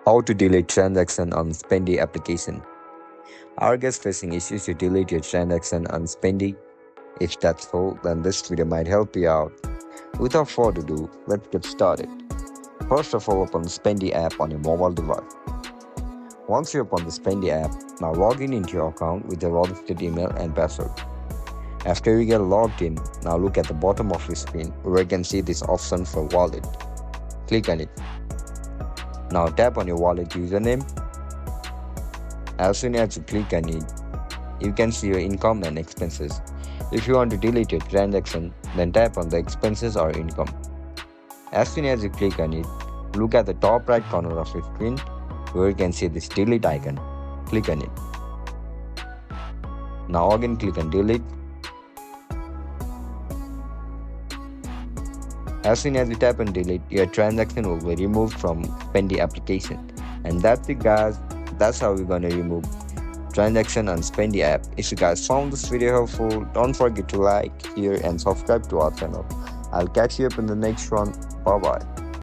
How to delete transaction on Spendee application. Are guys facing issues to delete your transaction on Spendee? If that's so, then this video might help you out. Without further ado, let's get started. First of all, open the Spendee app on your mobile device. Once you open the Spendee app, now log in into your account with your registered email and password. After you get logged in, now look at the bottom of your screen where you can see this option for wallet. Click on it. Now tap on your wallet username. As soon as you click on it, you can see your income and expenses. If you want to delete your transaction, then tap on the expenses or income. As soon as you click on it, look at the top right corner of your screen where you can see this delete icon. Click on it. Now again click on delete. As soon as you tap on delete, your transaction will be removed from Spendee application. And that's it guys, that's how we're gonna remove transaction on Spendee app. If you guys found this video helpful, don't forget to like, share and subscribe to our channel. I'll catch you up in the next one. Bye bye.